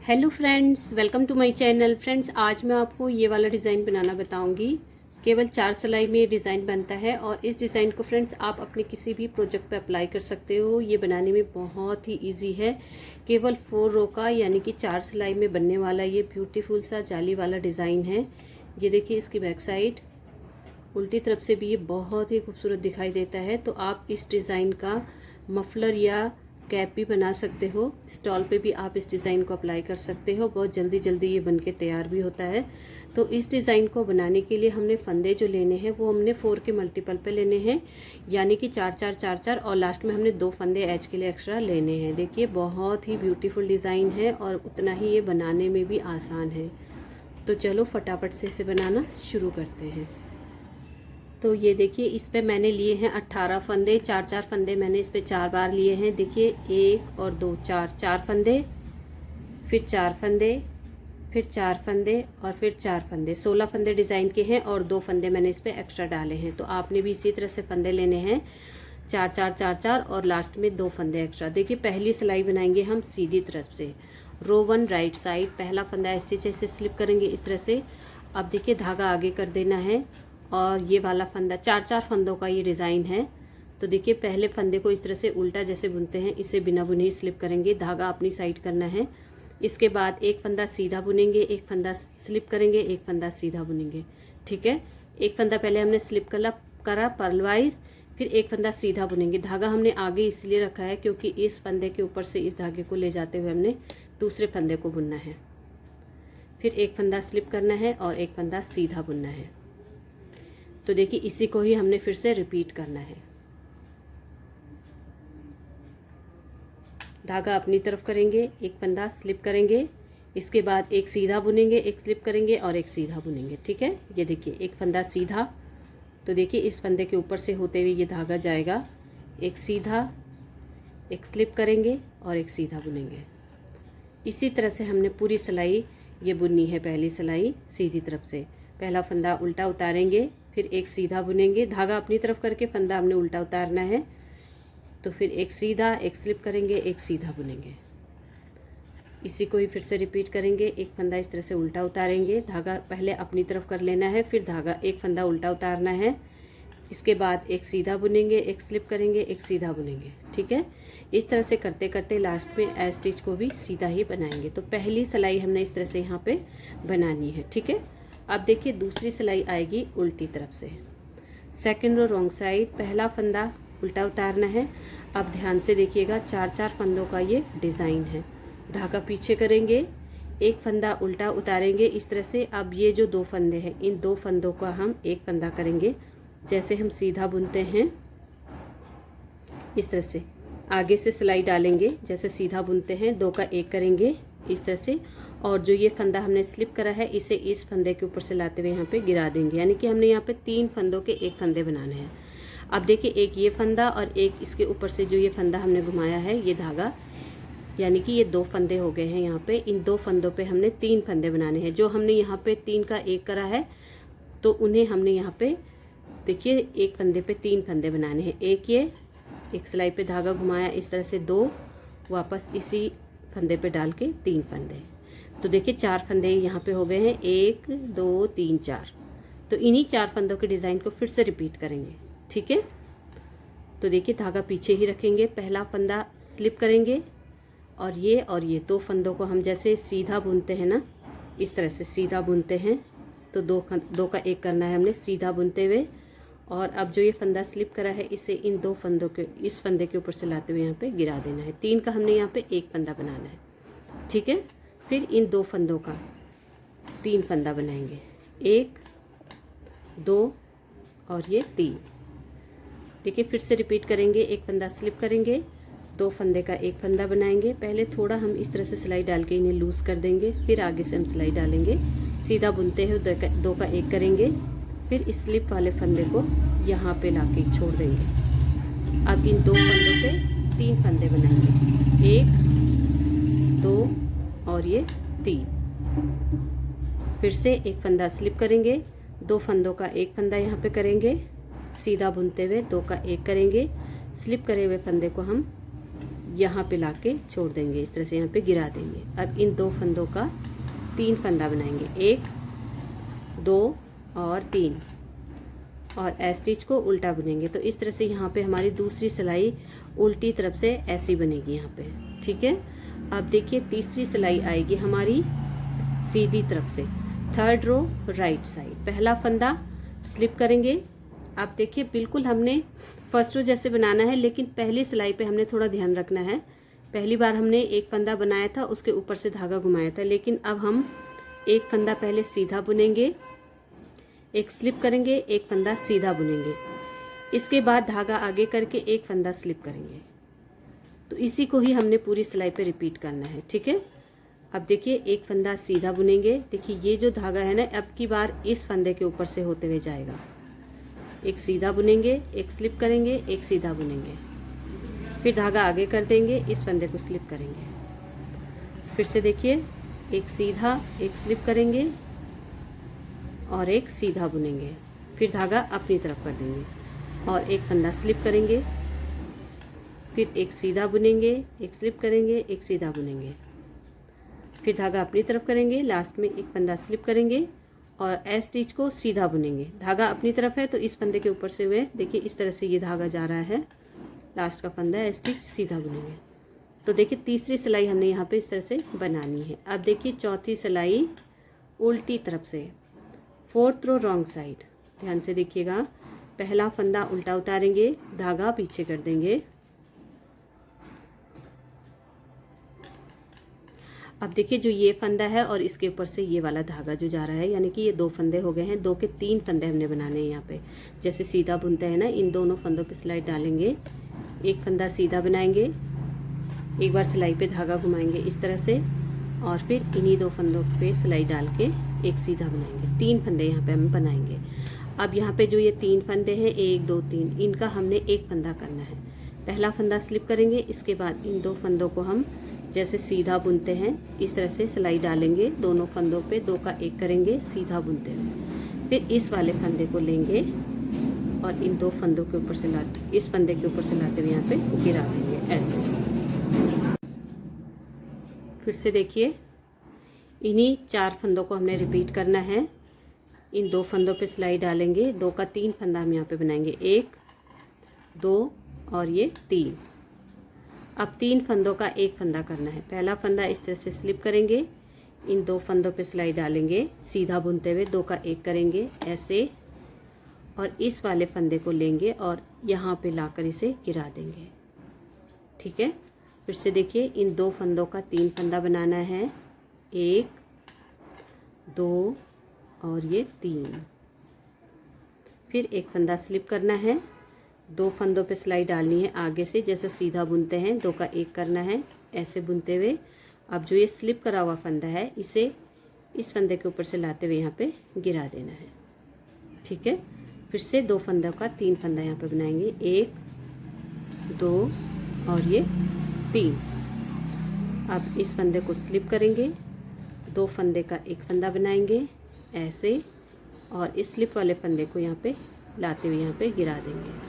Hello friends, welcome to my channel. Friends, आज मैं आपको ये वाला डिज़ाइन बनाना बताऊंगी। केवल 4 सिलाई में ये डिज़ाइन बनता है और इस डिज़ाइन को फ्रेंड्स आप अपने किसी भी प्रोजेक्ट पे अप्लाई कर सकते हो। ये बनाने में बहुत ही इजी है। केवल 4 रो का यानी कि 4 सिलाई में बनने वाला ये ब्यूटीफुल सा जाली वाला डिज़ाइन है। ये देखिए, इसकी बैक साइड उल्टी तरफ से भी ये बहुत ही खूबसूरत दिखाई देता है। तो आप इस डिज़ाइन का मफलर या कैप भी बना सकते हो। स्टॉल पे भी आप इस डिज़ाइन को अप्लाई कर सकते हो। बहुत जल्दी जल्दी ये बनके तैयार भी होता है। तो इस डिज़ाइन को बनाने के लिए हमने फंदे जो लेने हैं वो हमने 4 के मल्टीपल पे लेने हैं, यानी कि 4 4 4 4, और लास्ट में हमने 2 फंदे एज के लिए एक्स्ट्रा लेने हैं। देखिए, बहुत ही ब्यूटीफुल डिज़ाइन है और उतना ही ये बनाने में भी आसान है। तो चलो फटाफट से इसे बनाना शुरू करते हैं। तो ये देखिए, इस पे मैंने लिए हैं 18 फंदे। 4 4 फंदे मैंने इस पे 4 बार लिए हैं। देखिए, 1 और 2 4 फंदे, फिर 4 फंदे, फिर 4 फंदे और फिर 4 फंदे। 16 फंदे डिज़ाइन के हैं और 2 फंदे मैंने इस पे एक्स्ट्रा डाले हैं। तो आपने भी इसी तरह से फंदे लेने हैं, 4 4 4 4 और लास्ट में 2 फंदे एक्स्ट्रा। देखिए, पहली सिलाई बनाएंगे हम सीधी तरफ से, रो 1 राइट साइड। पहला फंदा स्टिच ऐसे स्लिप करेंगे इस तरह से। अब देखिए, धागा आगे कर देना है और ये वाला फंदा 4 4 फंदों का ये डिज़ाइन है। तो देखिए, पहले फंदे को इस तरह से उल्टा जैसे बुनते हैं, इसे बिना बुने ही स्लिप करेंगे। धागा अपनी साइड करना है। इसके बाद एक फंदा सीधा बुनेंगे, एक फंदा स्लिप करेंगे, एक फंदा सीधा बुनेंगे। ठीक है, एक फंदा पहले हमने स्लिप करा पर्लवाइज, फिर एक फंदा सीधा बुनेंगे। धागा हमने आगे इसलिए रखा है क्योंकि इस फंदे के ऊपर से इस धागे को ले जाते हुए हमने दूसरे फंदे को बुनना है। फिर एक फंदा स्लिप करना है और एक फंदा सीधा बुनना है। तो देखिए, इसी को ही हमने फिर से रिपीट करना है। धागा अपनी तरफ करेंगे, एक फंदा स्लिप करेंगे, इसके बाद एक सीधा बुनेंगे, एक स्लिप करेंगे और एक सीधा बुनेंगे। ठीक है, ये देखिए, एक फंदा सीधा। तो देखिए, इस फंदे के ऊपर से होते हुए ये धागा जाएगा। एक सीधा, एक स्लिप करेंगे और एक सीधा बुनेंगे। इसी तरह से हमने पूरी सिलाई ये बुननी है। पहली सिलाई सीधी तरफ से, पहला फंदा उल्टा उतारेंगे, फिर एक सीधा बुनेंगे, धागा अपनी तरफ करके फंदा हमने उल्टा उतारना है। तो फिर एक सीधा, एक स्लिप करेंगे, एक सीधा बुनेंगे। इसी को ही फिर से रिपीट करेंगे। एक फंदा इस तरह से उल्टा उतारेंगे, धागा पहले अपनी तरफ कर लेना है, फिर धागा एक फंदा उल्टा उतारना है। इसके बाद एक सीधा बुनेंगे, एक स्लिप करेंगे, एक सीधा बुनेंगे। ठीक है, इस तरह से करते करते लास्ट में एज स्टिच को भी सीधा ही बनाएंगे। तो पहली सिलाई हमने इस तरह से यहाँ पे बनानी है। ठीक है, अब देखिए, दूसरी सिलाई आएगी उल्टी तरफ से। सेकंड रो रॉन्ग साइड, पहला फंदा उल्टा उतारना है। अब ध्यान से देखिएगा, 4 4 फंदों का ये डिज़ाइन है। धागा पीछे करेंगे, एक फंदा उल्टा उतारेंगे इस तरह से। अब ये जो 2 फंदे हैं, इन 2 फंदों का हम एक फंदा करेंगे, जैसे हम सीधा बुनते हैं इस तरह से। आगे से सिलाई डालेंगे, जैसे सीधा बुनते हैं, 2 का 1 करेंगे इस तरह से। और जो ये फंदा हमने स्लिप करा है, इसे इस फंदे के ऊपर से लाते हुए यहाँ पे गिरा देंगे, यानी कि हमने यहाँ पे 3 फंदों के 1 फंदे बनाने हैं। अब देखिए, एक ये फंदा और एक इसके ऊपर से जो ये फंदा हमने घुमाया है, ये धागा, यानी कि ये 2 फंदे हो गए हैं यहाँ पे। इन 2 फंदों पे हमने 3 फंदे बनाने हैं। जो हमने यहाँ पे 3 का 1 करा है, तो उन्हें हमने यहाँ पे देखिए, एक फंदे पे 3 फंदे बनाने हैं। एक ये, एक सिलाई पे धागा घुमाया इस तरह से, 2 वापस इसी फंदे पे डाल के 3 फंदे। तो देखिए, 4 फंदे यहाँ पे हो गए हैं, 1 2 3 4। तो इन्हीं 4 फंदों के डिज़ाइन को फिर से रिपीट करेंगे। ठीक है, तो देखिए, धागा पीछे ही रखेंगे, पहला फंदा स्लिप करेंगे और ये 2 फंदों को हम जैसे सीधा बुनते हैं ना, इस तरह से सीधा बुनते हैं। तो 2 का 1 करना है हमने सीधा बुनते हुए। और अब जो ये फंदा स्लिप करा है, इसे इन 2 फंदों के इस फंदे के ऊपर से लाते हुए यहाँ पे गिरा देना है। 3 का हमने यहाँ पे 1 फंदा बनाना है। ठीक है, फिर इन 2 फंदों का 3 फंदा बनाएंगे, 1 2 और ये 3। देखिए, फिर से रिपीट करेंगे, एक फंदा स्लिप करेंगे, 2 फंदे का 1 फंदा बनाएंगे। पहले थोड़ा हम इस तरह से सिलाई डाल के इन्हें लूज़ कर देंगे, फिर आगे से हम सिलाई डालेंगे, सीधा बुनते हैं, 2 का 1 करेंगे, फिर इस स्लिप वाले फंदे को यहाँ पे लाके छोड़ देंगे। अब इन 2 फंदों पे 3 फंदे बनाएंगे, 1 2 और ये 3। फिर से एक फंदा स्लिप करेंगे, 2 फंदों का 1 फंदा यहाँ पे करेंगे, सीधा बुनते हुए 2 का 1 करेंगे, स्लिप करे हुए फंदे को हम यहाँ पे लाके छोड़ देंगे, इस तरह से यहाँ पे गिरा देंगे। अब इन 2 फंदों का 3 फंदा बनाएंगे, 1 2 और 3, और ए स्टिच को उल्टा बुनेंगे। तो इस तरह से यहाँ पे हमारी दूसरी सिलाई उल्टी तरफ से ऐसी बनेगी यहाँ पे, ठीक है। अब देखिए तीसरी सिलाई आएगी हमारी सीधी तरफ से, 3rd रो राइट साइड। पहला फंदा स्लिप करेंगे। आप देखिए बिल्कुल हमने फर्स्ट रो जैसे बनाना है, लेकिन पहली सिलाई पे हमने थोड़ा ध्यान रखना है। पहली बार हमने एक फंदा बनाया था, उसके ऊपर से धागा घुमाया था, लेकिन अब हम एक फंदा पहले सीधा बुनेंगे, एक स्लिप करेंगे, एक फंदा सीधा बुनेंगे, इसके बाद धागा आगे करके एक फंदा स्लिप करेंगे। तो इसी को ही हमने पूरी सिलाई पे रिपीट करना है, ठीक है। अब देखिए एक फंदा सीधा बुनेंगे। देखिए ये जो धागा है ना, अब की बार इस फंदे के ऊपर से होते हुए जाएगा। एक सीधा बुनेंगे, एक स्लिप करेंगे, एक सीधा बुनेंगे, फिर धागा आगे कर देंगे, इस फंदे को स्लिप करेंगे, फिर से देखिए एक सीधा, एक स्लिप करेंगे और एक सीधा बुनेंगे, फिर धागा अपनी तरफ कर देंगे और एक फंदा स्लिप करेंगे, फिर एक सीधा बुनेंगे, एक स्लिप करेंगे, एक सीधा बुनेंगे, फिर धागा अपनी तरफ करेंगे, लास्ट में एक फंदा स्लिप करेंगे और ए स्टिच को सीधा बुनेंगे। धागा अपनी तरफ है तो इस फंदे के ऊपर से हुए देखिए इस तरह से ये धागा जा रहा है, लास्ट का फंदा ए स्टिच सीधा बुनेंगे। तो देखिए तीसरी सिलाई हमने यहाँ पे इस तरह से बनानी है। अब देखिए चौथी सिलाई उल्टी तरफ से, 4th रो रॉन्ग साइड। ध्यान से देखिएगा, पहला फंदा उल्टा उतारेंगे, धागा पीछे कर देंगे। अब देखिए जो ये फंदा है और इसके ऊपर से ये वाला धागा जो जा रहा है, यानी कि ये 2 फंदे हो गए हैं। 2 के 3 फंदे हमने बनाने हैं यहाँ पे। जैसे सीधा बुनते हैं ना, इन दोनों फंदों पे सिलाई डालेंगे, एक फंदा सीधा बनाएंगे, एक बार सिलाई पे धागा घुमाएंगे इस तरह से, और फिर इन्हीं 2 फंदों पे सिलाई डाल के एक सीधा बनाएंगे। 3 फंदे यहाँ पे हम बनाएंगे। अब यहाँ पे जो ये 3 फंदे हैं, 1 2 3, इनका हमने एक फंदा करना है। पहला फंदा स्लिप करेंगे, इसके बाद इन 2 फंदों को हम जैसे सीधा बुनते हैं इस तरह से सिलाई डालेंगे, दोनों फंदों पे 2 का 1 करेंगे सीधा बुनते हुए, फिर इस वाले फंदे को लेंगे और इन 2 फंदों के ऊपर से लाते, इस फंदे के ऊपर से लाते हुए यहाँ पे गिरा देंगे ऐसे। फिर से देखिए इन्हीं 4 फंदों को हमने रिपीट करना है। इन 2 फंदों पे सिलाई डालेंगे, 2 का 3 फंदा हम यहाँ पे बनाएंगे, 1 2 और ये 3। अब 3 फंदों का एक फंदा करना है। पहला फंदा इस तरह से स्लिप करेंगे, इन 2 फंदों पे सिलाई डालेंगे, सीधा बुनते हुए 2 का 1 करेंगे ऐसे, और इस वाले फंदे को लेंगे और यहाँ पे लाकर इसे गिरा देंगे, ठीक है। फिर से देखिए इन 2 फंदों का 3 फंदा बनाना है, 1 2 और ये 3, फिर एक फंदा स्लिप करना है, 2 फंदों पे सिलाई डालनी है आगे से, जैसे सीधा बुनते हैं 2 का 1 करना है ऐसे बुनते हुए। अब जो ये स्लिप करा हुआ फंदा है, इसे इस फंदे के ऊपर से लाते हुए यहाँ पे गिरा देना है, ठीक है। फिर से 2 फंदों का 3 फंदा यहाँ पे बनाएंगे, 1 2 और ये 3। अब इस फंदे को स्लिप करेंगे, 2 फंदे का 1 फंदा बनाएंगे ऐसे, और इस स्लिप वाले फंदे को यहाँ पे लाते हुए यहाँ पे गिरा देंगे।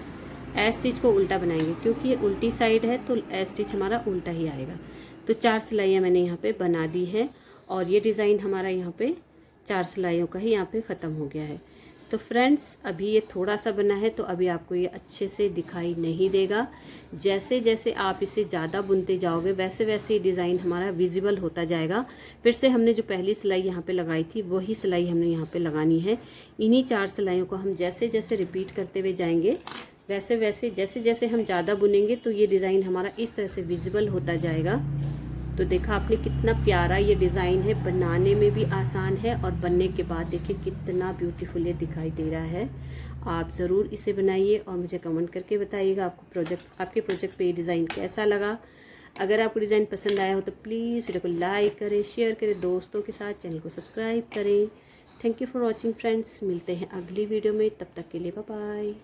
ए स्टिच को उल्टा बनाएंगे, क्योंकि ये उल्टी साइड है तो ए स्टिच हमारा उल्टा ही आएगा। तो 4 सिलाइयाँ मैंने यहाँ पे बना दी है, और ये डिज़ाइन हमारा यहाँ पे 4 सिलाइयों का ही यहाँ पे ख़त्म हो गया है। तो फ्रेंड्स अभी ये थोड़ा सा बना है, तो अभी आपको ये अच्छे से दिखाई नहीं देगा। जैसे जैसे आप इसे ज़्यादा बुनते जाओगे वैसे वैसे ये डिज़ाइन हमारा विजिबल होता जाएगा। फिर से हमने जो पहली सिलाई यहाँ पे लगाई थी वही सिलाई हमने यहाँ पे लगानी है। इन्हीं 4 सिलाइयों को हम जैसे जैसे रिपीट करते हुए जाएंगे, वैसे वैसे जैसे जैसे हम ज़्यादा बुनेंगे तो ये डिज़ाइन हमारा इस तरह से विजिबल होता जाएगा। तो देखा आपने कितना प्यारा ये डिज़ाइन है, बनाने में भी आसान है और बनने के बाद देखिए कितना ब्यूटीफुल ये दिखाई दे रहा है। आप ज़रूर इसे बनाइए और मुझे कमेंट करके बताइएगा आपके प्रोजेक्ट पे ये डिज़ाइन कैसा लगा। अगर आपको डिज़ाइन पसंद आया हो तो प्लीज़ वीडियो को लाइक करें, शेयर करें दोस्तों के साथ, चैनल को सब्सक्राइब करें। Thank you for watching friends, मिलते हैं अगली वीडियो में, तब तक के लिए बाय बाय।